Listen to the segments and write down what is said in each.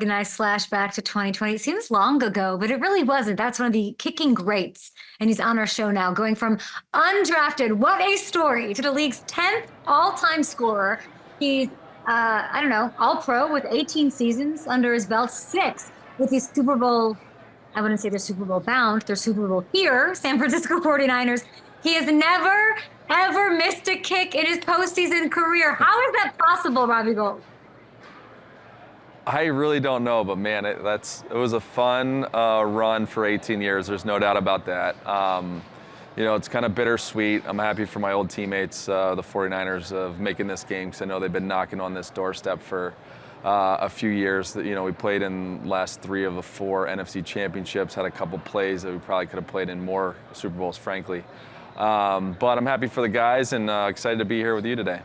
a nice flashback to 2020. It seems long ago, but it really wasn't. That's one of the kicking greats. And he's on our show now, going from undrafted, what a story, to the league's 10th all-time scorer. He's, I don't know, all-pro with 18 seasons under his belt, 6 with his Super Bowl. I wouldn't say they're Super Bowl bound. They're Super Bowl here, San Francisco 49ers. He has never, ever missed a kick in his postseason career. How is that possible, Robbie Gould? I really don't know, but man, it was a fun run for 18 years. There's no doubt about that. It's kind of bittersweet. I'm happy for my old teammates, the 49ers, of making this game, because I know they've been knocking on this doorstep for a few years. We played in last 3 of the 4 NFC championships, had a couple plays that we probably could have played in more Super Bowls, frankly. But I'm happy for the guys and excited to be here with you today.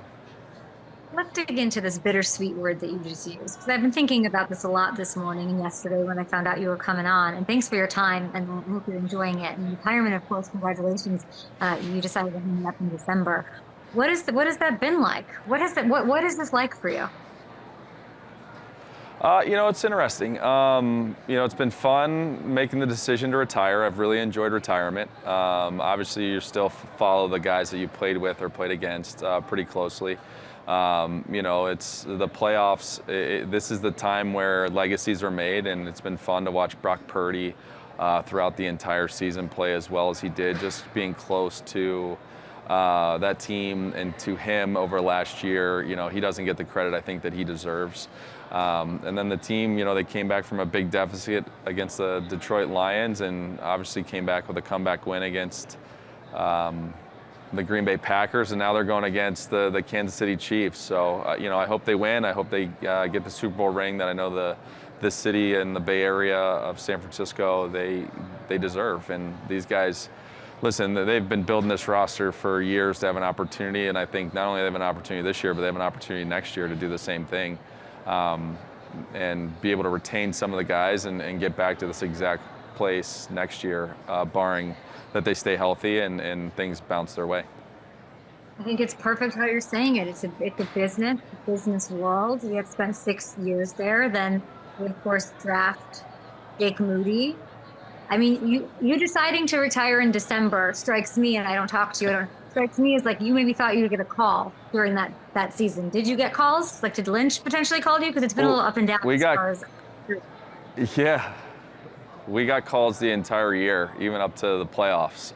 Let's dig into this bittersweet word that you just used, because I've been thinking about this a lot this morning and yesterday when I found out you were coming on. And thanks for your time, and I hope you're enjoying it. And retirement, of course, congratulations. You decided to hang up in December. What has that been like? What is this like for you? It's interesting. It's been fun making the decision to retire. I've really enjoyed retirement. Obviously, you still follow the guys that you played with or played against pretty closely. It's the playoffs. This is the time where legacies are made, and it's been fun to watch Brock Purdy throughout the entire season play as well as he did, just being close to that team and to him over last year. He doesn't get the credit I think that he deserves. And then the team, they came back from a big deficit against the Detroit Lions and obviously came back with a comeback win against the Green Bay Packers, and now they're going against the Kansas City Chiefs. So, I hope they win. I hope they get the Super Bowl ring that I know the city and the Bay Area of San Francisco, they deserve. And these guys, listen, they've been building this roster for years to have an opportunity, and I think not only do they have an opportunity this year, but they have an opportunity next year to do the same thing and be able to retain some of the guys and get back to this exact place next year, barring that they stay healthy and things bounce their way. I think it's perfect how you're saying it. It's a business world. You have spent 6 years there. Then we, of course, draft Jake Moody. I mean, you deciding to retire in December strikes me, and I don't talk to you. Strikes me as like you maybe thought you would get a call during that season. Did you get calls? Like, did Lynch potentially call you? Because it's been a little up and down. Yeah. We got calls the entire year, even up to the playoffs.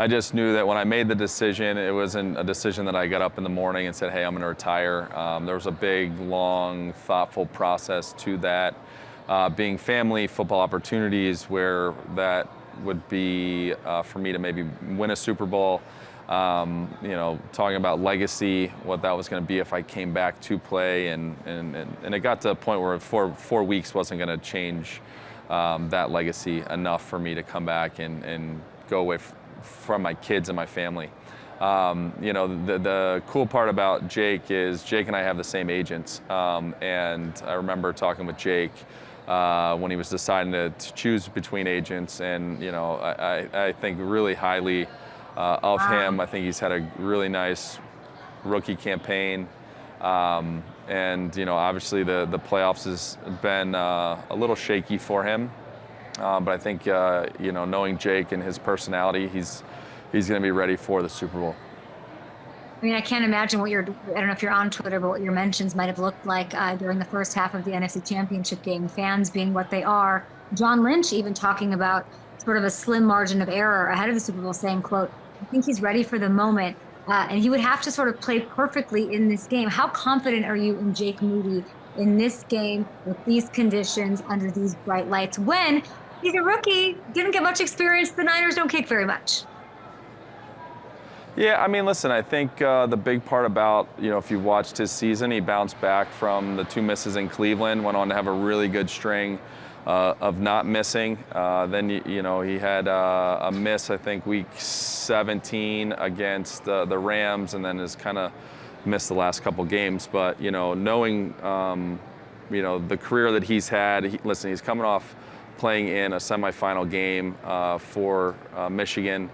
I just knew that when I made the decision, it wasn't a decision that I got up in the morning and said, hey, I'm going to retire. There was a big, long, thoughtful process to that. Being family, football opportunities, where that would be for me to maybe win a Super Bowl. Talking about legacy, what that was going to be if I came back to play. And it got to a point where 4 weeks wasn't going to change that legacy enough for me to come back and go away from my kids and my family. The cool part about Jake is Jake and I have the same agents. And I remember talking with Jake when he was deciding to choose between agents. And, I think really highly of him. I think he's had a really nice rookie campaign. Obviously the playoffs has been a little shaky for him. But I think, knowing Jake and his personality, he's going to be ready for the Super Bowl. I mean, I can't imagine I don't know if you're on Twitter, but what your mentions might have looked like during the first half of the NFC Championship game, fans being what they are. John Lynch even talking about sort of a slim margin of error ahead of the Super Bowl, saying, quote, I think he's ready for the moment. And he would have to sort of play perfectly in this game. How confident are you in Jake Moody in this game with these conditions under these bright lights when he's a rookie, didn't get much experience, the Niners don't kick very much? Yeah, I mean, listen, I think the big part about, if you watched his season, he bounced back from the 2 misses in Cleveland, went on to have a really good string of not missing. Then, he had a miss, I think, week 17 against the Rams, and then has kind of missed the last couple games. But, knowing, the career that he's had, listen, he's coming off playing in a semifinal game for Michigan,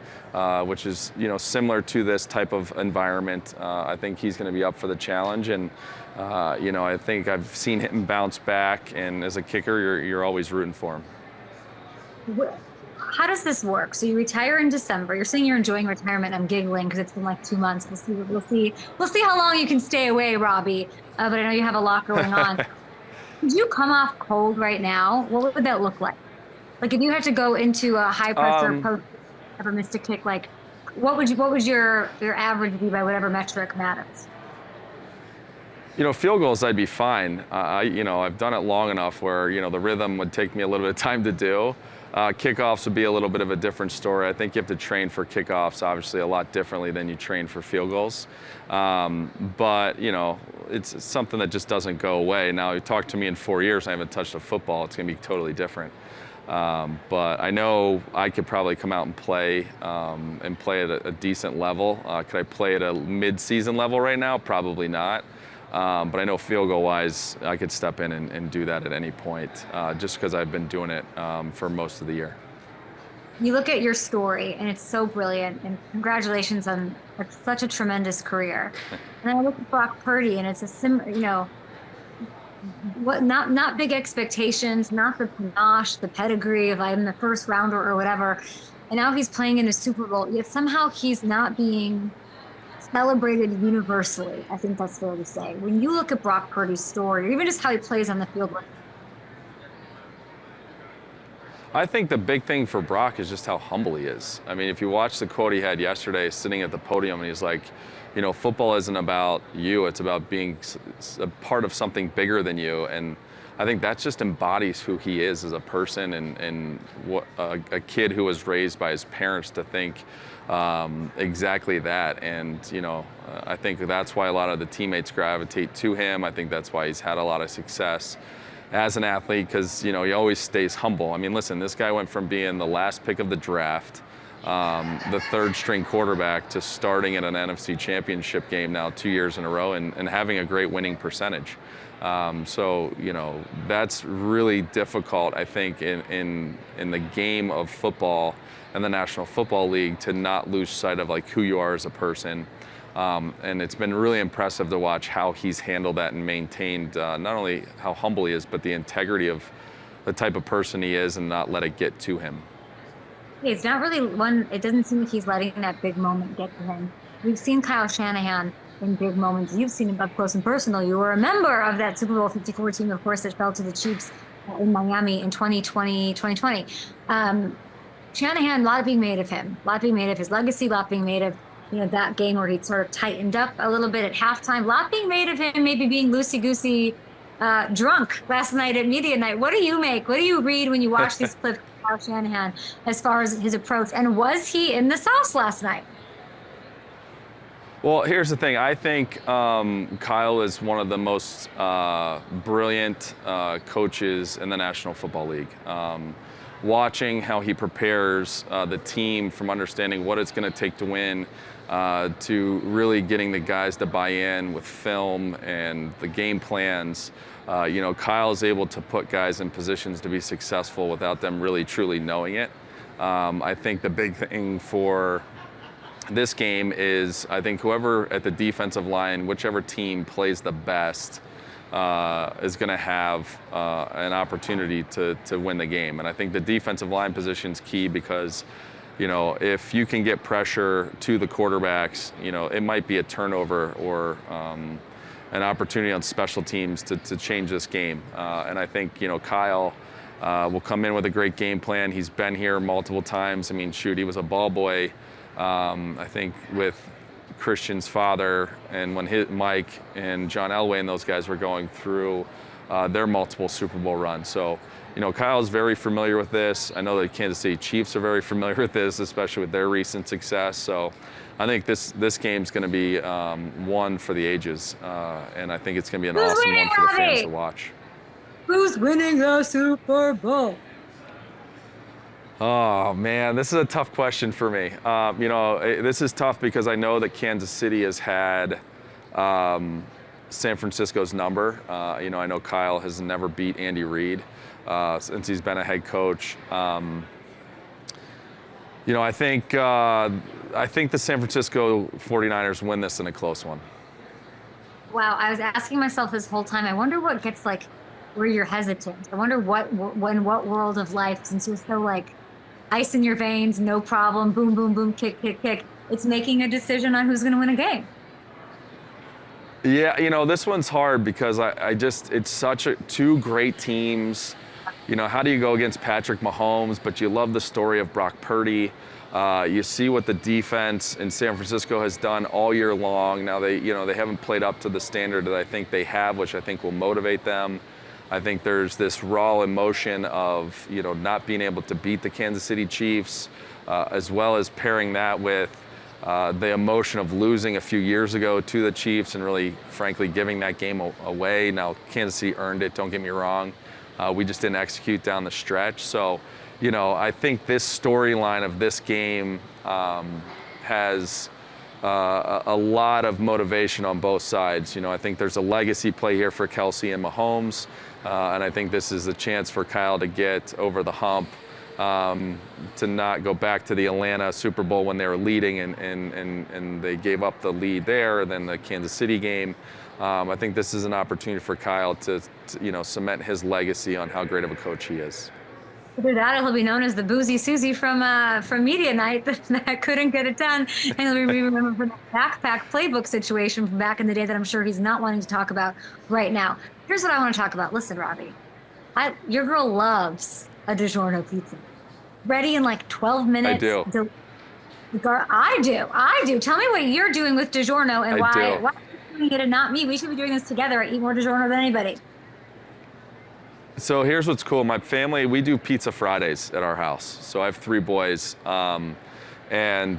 which is similar to this type of environment. I think he's going to be up for the challenge, and I think I've seen him bounce back. And as a kicker, you're always rooting for him. How does this work? So you retire in December. You're saying you're enjoying retirement. I'm giggling because it's been like 2 months. We'll see how long you can stay away, Robbie. But I know you have a lot going on. Could you come off cold right now? What would that look like? Like if you had to go into a high pressure post, ever missed a kick, like what would your average be by whatever metric matters? Field goals, I'd be fine. I've done it long enough where, the rhythm would take me a little bit of time to do. Kickoffs would be a little bit of a different story. I think you have to train for kickoffs, obviously, a lot differently than you train for field goals. But, it's something that just doesn't go away. Now, you talk to me in 4 years, I haven't touched a football, it's going to be totally different. But I know I could probably come out and play at a decent level. Could I play at a mid-season level right now? Probably not. But I know field goal wise, I could step in and do that at any point, just because I've been doing it for most of the year. You look at your story and it's so brilliant, and congratulations on such a tremendous career. And then I look at Brock Purdy and it's not big expectations, not the panache, the pedigree of I'm the first rounder or whatever. And now he's playing in a Super Bowl, yet somehow he's not being celebrated universally. I think that's fair to say. When you look at Brock Purdy's story, or even just how he plays on the field, I think the big thing for Brock is just how humble he is. I mean, if you watch the quote he had yesterday sitting at the podium, and he's like, football isn't about you, it's about being a part of something bigger than you. And I think that just embodies who he is as a person, and what a kid who was raised by his parents to think exactly that. And I think that's why a lot of the teammates gravitate to him. I think that's why he's had a lot of success as an athlete, because he always stays humble. I mean, listen, this guy went from being the last pick of the draft, the third string quarterback, to starting at an NFC championship game now 2 years in a row, and having a great winning percentage. So that's really difficult, I think, in the game of football and the National Football League, to not lose sight of like who you are as a person. And it's been really impressive to watch how he's handled that and maintained not only how humble he is, but the integrity of the type of person he is, and not let it get to him. It's not really it doesn't seem like he's letting that big moment get to him. We've seen Kyle Shanahan in big moments. You've seen him up close and personal. You were a member of that Super Bowl 54 team, of course, that fell to the Chiefs in Miami in 2020. Shanahan, a lot being made of him, a lot being made of his legacy, a lot being made of that game where he sort of tightened up a little bit at halftime, a lot being made of him maybe being loosey-goosey drunk last night at media night. What do you make? What do you read when you watch these clips of Kyle Shanahan as far as his approach? And was he in the sauce last night? Well, here's the thing. I think Kyle is one of the most brilliant coaches in the National Football League. Watching how he prepares the team, from understanding what it's going to take to win, to really getting the guys to buy in with film and the game plans. Kyle is able to put guys in positions to be successful without them really truly knowing it. I think the big thing for this game is, I think whoever at the defensive line, whichever team plays the best, is going to have an opportunity to win the game. And I think the defensive line position is key, because if you can get pressure to the quarterbacks, it might be a turnover or an opportunity on special teams to change this game. And I think Kyle will come in with a great game plan. He's been here multiple times. I mean, shoot, he was a ball boy, I think, with Christian's father, and when Mike and John Elway and those guys were going through their multiple Super Bowl runs. So, Kyle's very familiar with this. I know the Kansas City Chiefs are very familiar with this, especially with their recent success. So I think this game's going to be one for the ages, and I think it's going to be an awesome one for the fans to watch. Who's winning the Super Bowl? Oh, man, this is a tough question for me. This is tough because I know that Kansas City has had San Francisco's number. You know, I know Kyle has never beat Andy Reid since he's been a head coach. You know, I think the San Francisco 49ers win this in a close one. Wow, I was asking myself this whole time, I wonder what gets like where you're hesitant. I wonder in what world of life, since you're so like ice in your veins, no problem, boom, boom, boom, kick, kick, kick, it's making a decision on who's going to win a game. Yeah, you know, this one's hard because it's such two great teams. You know, how do you go against Patrick Mahomes? But you love the story of Brock Purdy. You see what the defense in San Francisco has done all year long. Now they haven't played up to the standard that I think they have, which I think will motivate them. I think there's this raw emotion of, you know, not being able to beat the Kansas City Chiefs, as well as pairing that with the emotion of losing a few years ago to the Chiefs and really, frankly, giving that game away. Now, Kansas City earned it, don't get me wrong. We just didn't execute down the stretch. So, you know, I think this storyline of this game has a lot of motivation on both sides. You know, I think there's a legacy play here for Kelsey and Mahomes, and I think this is a chance for Kyle to get over the hump, to not go back to the Atlanta Super Bowl when they were leading and they gave up the lead there, then the Kansas City game. I think this is an opportunity for Kyle to you know, cement his legacy on how great of a coach he is. Through that, he'll be known as the Boozy Susie from Media Night that couldn't get it done. And he'll be remembered for the backpack playbook situation from back in the day that I'm sure he's not wanting to talk about right now. Here's what I want to talk about. Listen, Robbie, your girl loves a DiGiorno pizza. Ready in like 12 minutes. I do. I do. Tell me what you're doing with DiGiorno and why are you doing it and not me? We should be doing this together. I eat more DiGiorno than anybody. So here's what's cool. My family, we do Pizza Fridays at our house. So I have 3 boys. And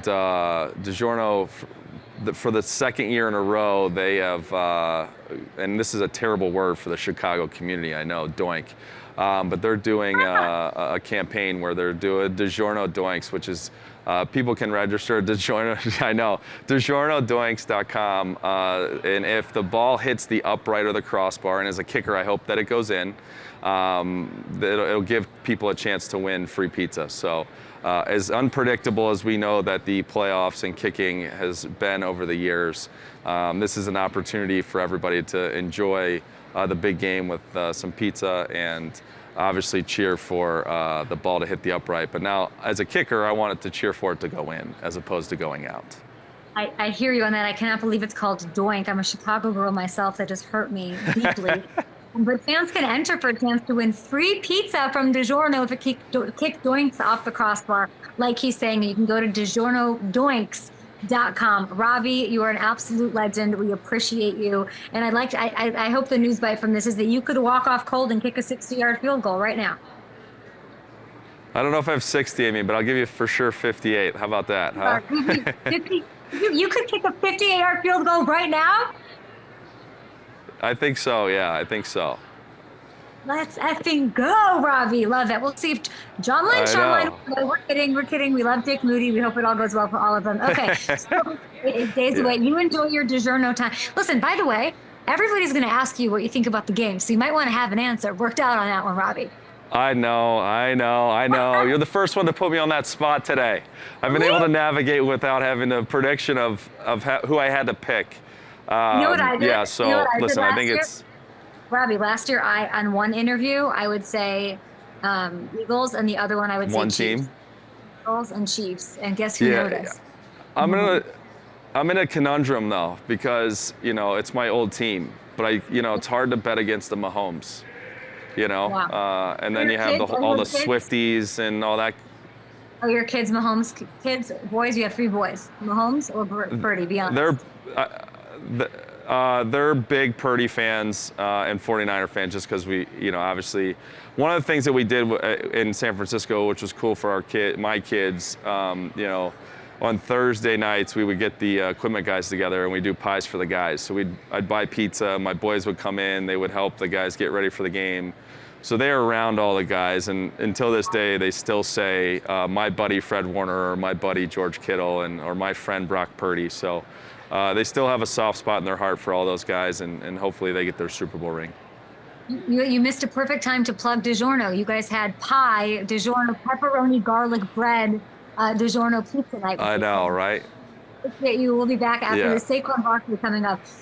DiGiorno, for the second year in a row, they have, and this is a terrible word for the Chicago community, I know, doink. But they're doing a campaign where they're doing DiGiorno Doinks, which is people can register at DiGiorno, I know, DiGiornoDoinks.com. And if the ball hits the upright or the crossbar, and as a kicker, I hope that it goes in, it'll give people a chance to win free pizza. So as unpredictable as we know that the playoffs and kicking has been over the years, this is an opportunity for everybody to enjoy the big game with some pizza and obviously cheer for the ball to hit the upright. But now, as a kicker, I want it to cheer for it to go in as opposed to going out. I hear you on that. I cannot believe it's called doink. I'm a Chicago girl myself. That just hurt me deeply. But fans can enter for a chance to win free pizza from DiGiorno if it kick doinks off the crossbar. Like he's saying, you can go to DiGiornoDoinks.com. Robbie, you are an absolute legend. We appreciate you. And I hope the news bite from this is that you could walk off cold and kick a 60-yard field goal right now. I don't know if I have 60 in me, but I'll give you for sure 58. How about that, huh? 50, you could kick a 58-yard field goal right now? I think so, yeah, I think so. Let's effing go, Robbie. Love that. We'll see if John Lynch online. We're kidding. We love Dick Moody. We hope it all goes well for all of them. Okay, so days away. You enjoy your DiGiorno time. Listen, by the way, everybody's going to ask you what you think about the game, so you might want to have an answer worked out on that one, Robbie. I know. You're the first one to put me on that spot today. I've been able to navigate without having a prediction of who I had to pick. You know what I did? Yeah, so listen, I think it's... Robbie, last year on one interview, I would say Eagles, and the other one I would say one Chiefs. team. Eagles and Chiefs, and guess who noticed? I'm in a conundrum though, because you know it's my old team, but it's hard to bet against the Mahomes, Wow. and then you have all the Swifties and all that. Oh, your kids, Mahomes kids, boys. You have 3 boys, Mahomes or Purdy. Be honest. They're big Purdy fans and 49er fans just because we, obviously, one of the things that we did in San Francisco, which was cool for my kids, on Thursday nights we would get the equipment guys together and we do pies for the guys. So I'd buy pizza, my boys would come in, they would help the guys get ready for the game. So they're around all the guys, and until this day, they still say my buddy Fred Warner or my buddy George Kittle or my friend Brock Purdy. So they still have a soft spot in their heart for all those guys, and hopefully they get their Super Bowl ring. You missed a perfect time to plug DiGiorno. You guys had pie, DiGiorno pepperoni garlic bread, DiGiorno pizza night. I know, right? Appreciate you. We'll be back after the Saquon Barkley coming up.